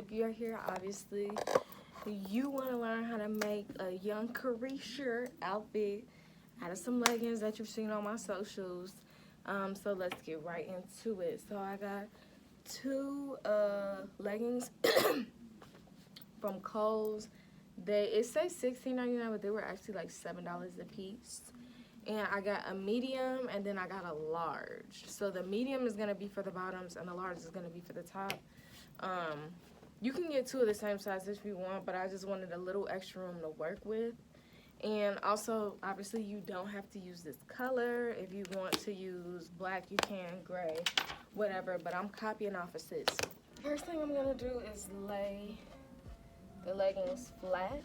if you're here, obviously, you want to learn how to make a young Carisha outfit out of some leggings that you've seen on my socials. So let's get right into it. So I got two leggings from Kohl's. It says $16.99, but they were actually like $7 a piece. And I got a medium, and then I got a large. So the medium is gonna be for the bottoms, and the large is gonna be for the top. You can get two of the same size if you want, but I just wanted a little extra room to work with. And also, obviously, you don't have to use this color. If you want to use black, you can, gray, whatever, but I'm copying off of sis. First thing I'm gonna do is lay the leggings flat.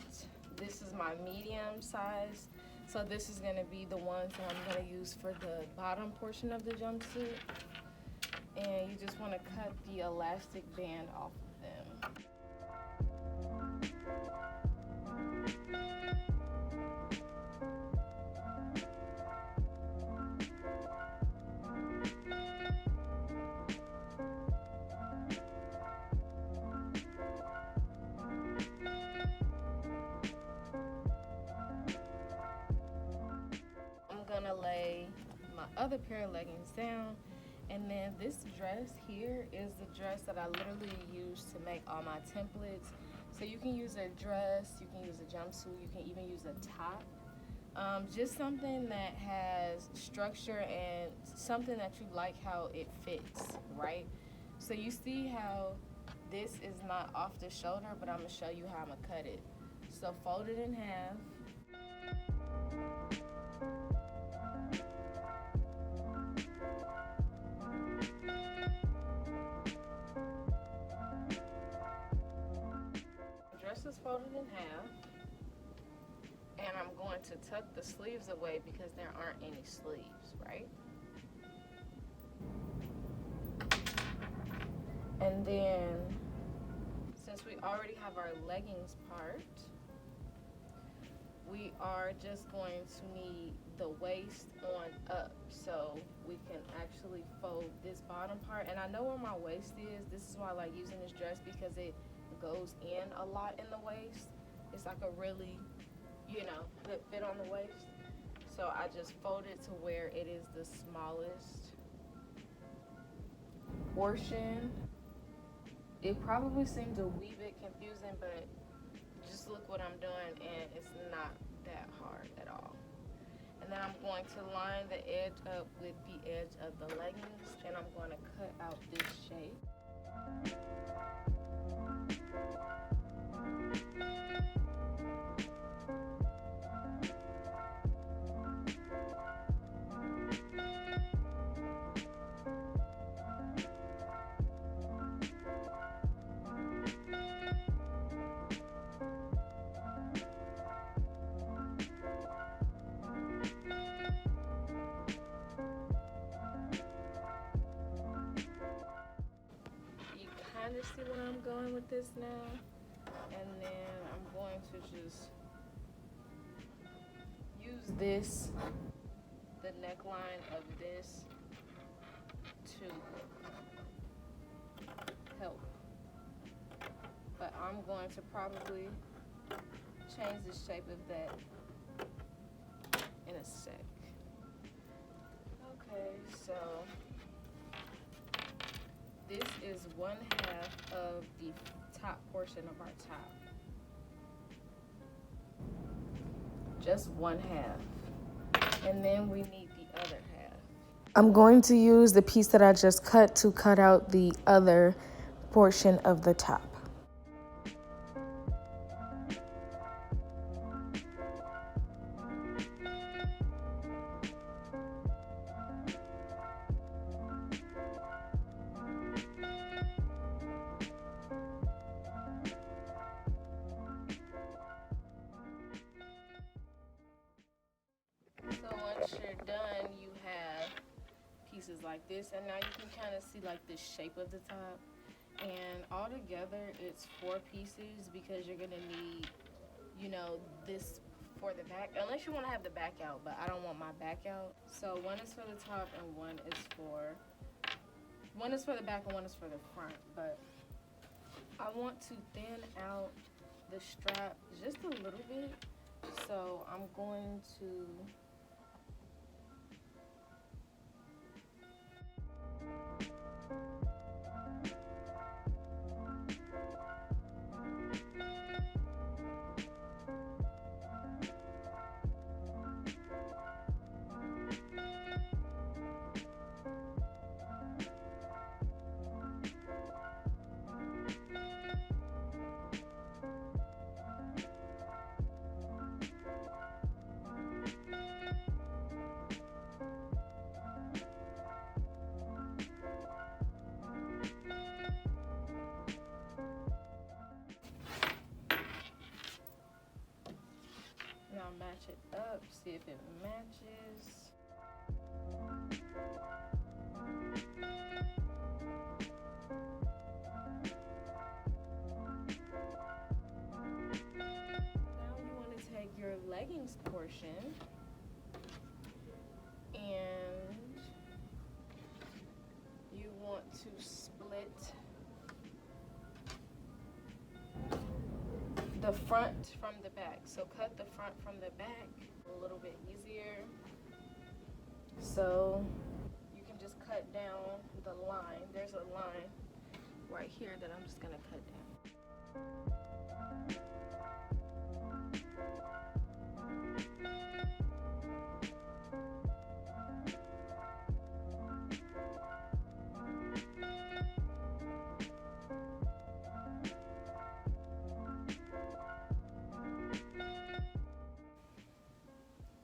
This is my medium size. So this is gonna be the ones that I'm gonna use for the bottom portion of the jumpsuit. And you just wanna cut the elastic band off of them. Gonna lay my other pair of leggings down, and then this dress here is the dress that I literally use to make all my templates. So you can use a dress, you can use a jumpsuit, you can even use a top. Just something that has structure and something that you like how it fits, right? So you see how this is not off the shoulder, but I'm gonna show you how I'm gonna cut it. So fold it in half. Dress is folded in half, and I'm going to tuck the sleeves away because there aren't any sleeves, right? And then, since we already have our leggings part, we are just going to need the waist on up, so we can actually fold this bottom part. And I know where my waist is. This is why I like using this dress, because it goes in a lot in the waist. It's like a really, good fit on the waist. So I just fold it to where it is the smallest portion. It probably seems a wee bit confusing, but just look what I'm doing, and it's not that hard at all. And then I'm going to line the edge up with the edge of the leggings, and I'm going to cut out this shape. Kind of see where I'm going with this now, and then I'm going to just use this, the neckline of this, to help, but I'm going to probably change the shape of that in a sec. Okay, so this is 1/2 of the top portion of our top. Just 1/2. And then we need the other half. I'm going to use the piece that I just cut to cut out the other portion of the top. So once you're done, you have pieces like this, and now you can kind of see like the shape of the top. And all together, it's 4 pieces because you're gonna need, this for the back, unless you want to have the back out, but I don't want my back out. So one is for the top and one is for the back and one is for the front. But I want to thin out the strap just a little bit, so I'm going to now match it up, see if it matches. Now you want to take your leggings portion and you want to split the front from the back. So cut the front from the back a little bit easier. So you can just cut down the line. There's a line right here that I'm just gonna cut down.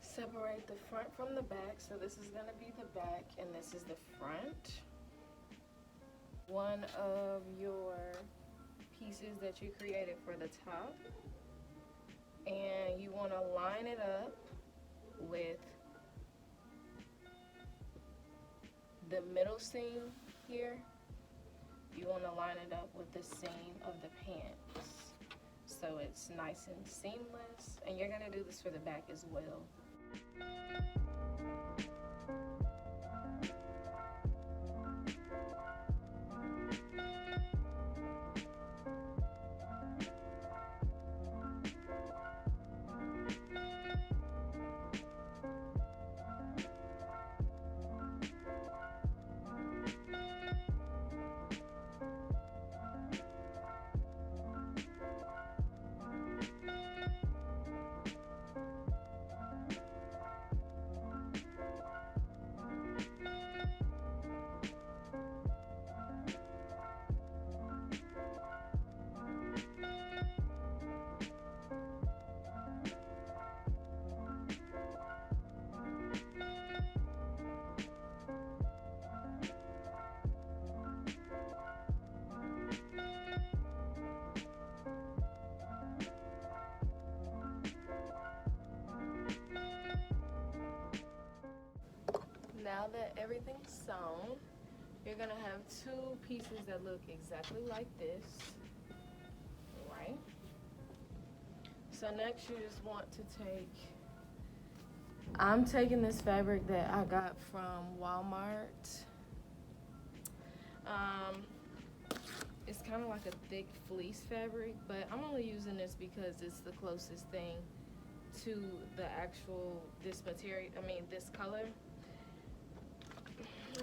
Separate the front from the back. So this is gonna be the back and this is the front. One of your pieces that you created for the top, and you want to line it up with the middle seam here. You want to line it up with the seam of the pants so it's nice and seamless, and you're going to do this for the back as well. Now that everything's sewn, you're gonna have two pieces that look exactly like this, right? So next you just want to take, I'm taking this fabric that I got from Walmart. It's kind of like a thick fleece fabric, but I'm only using this because it's the closest thing to the actual, this material, this color.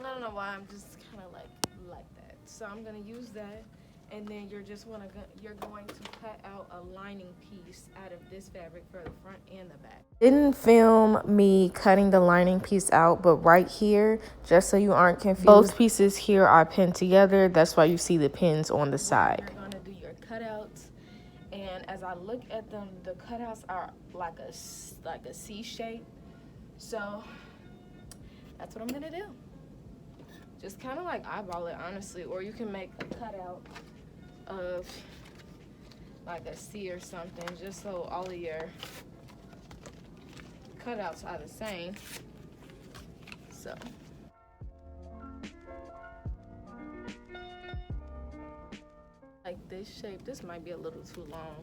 I don't know why, I'm just kind of like that. So I'm gonna use that, and then you're going to cut out a lining piece out of this fabric for the front and the back. Didn't film me cutting the lining piece out, but right here, just so you aren't confused, both pieces here are pinned together. That's why you see the pins on the side. You're gonna do your cutouts, and as I look at them, the cutouts are like a C shape. So that's what I'm gonna do. Just kind of like eyeball it, honestly, or you can make a cutout of like a C or something, just so all of your cutouts are the same. So like this shape, this might be a little too long.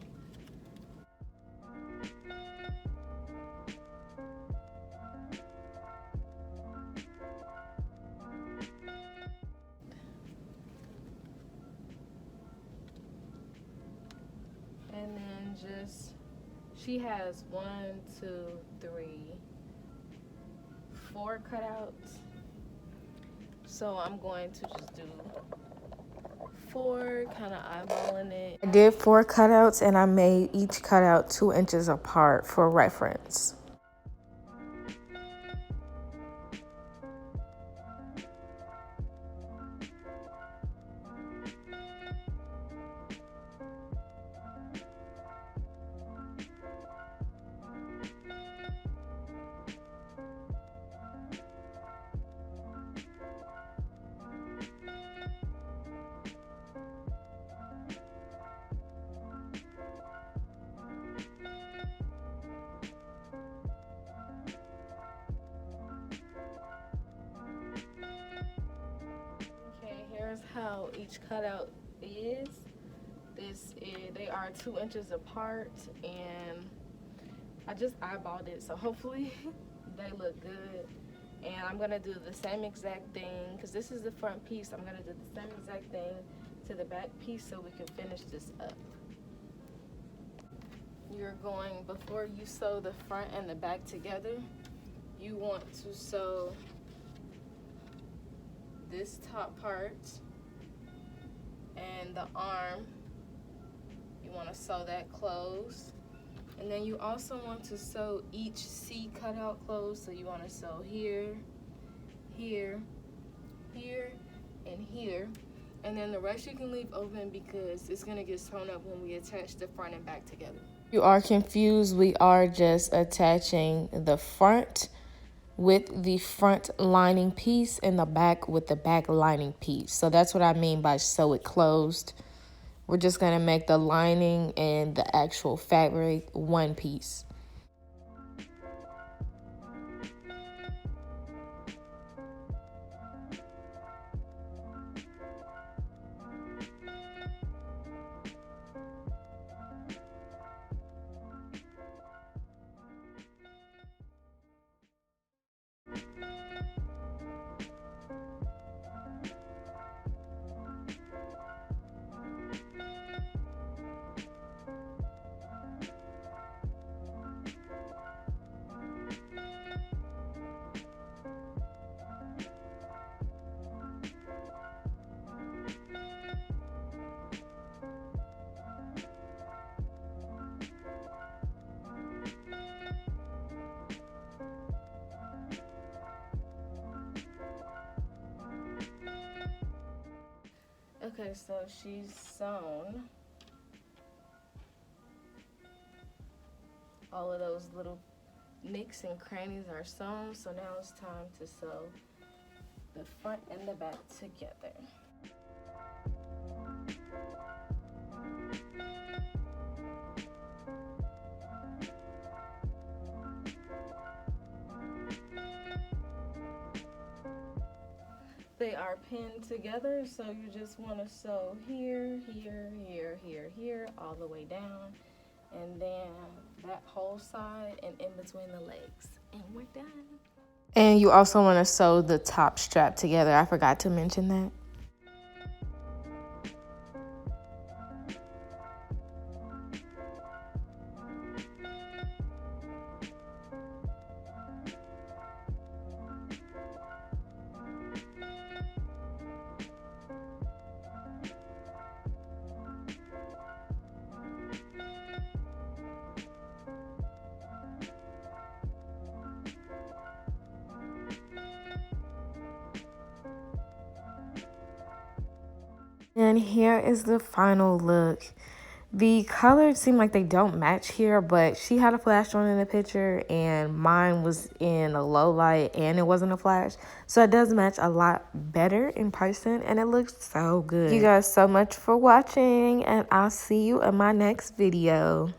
she has 1, 2, 3, 4 cutouts. So I'm going to just do 4, kind of eyeballing it. I did 4 cutouts and I made each cutout 2 inches apart for reference. Here's how each cutout is. They are 2 inches apart, and I just eyeballed it, so hopefully they look good. And I'm gonna do the same exact thing, because this is the front piece. I'm gonna do the same exact thing to the back piece so we can finish this up. You're going, before you sew the front and the back together, you want to sew this top part and the arm. You want to sew that closed, and then you also want to sew each C cutout closed. So you want to sew here, here, here, and here, and then the rest you can leave open because it's going to get sewn up when we attach the front and back together. If you are confused, we are just attaching the front with the front lining piece and the back with the back lining piece. So that's what I mean by sew it closed. We're just going to make the lining and the actual fabric one piece. Okay, so she's sewn all of those little nicks and crannies are sewn, so now it's time to sew the front and the back together. They are pinned together, so you just want to sew here, here, here, here, here, all the way down, and then that whole side and in between the legs, and we're done. And you also want to sew the top strap together. I forgot to mention that. And here is the final look. The colors seem like they don't match here, but she had a flash on in the picture and mine was in a low light and it wasn't a flash. So it does match a lot better in person and it looks so good. Thank you guys so much for watching, and I'll see you in my next video.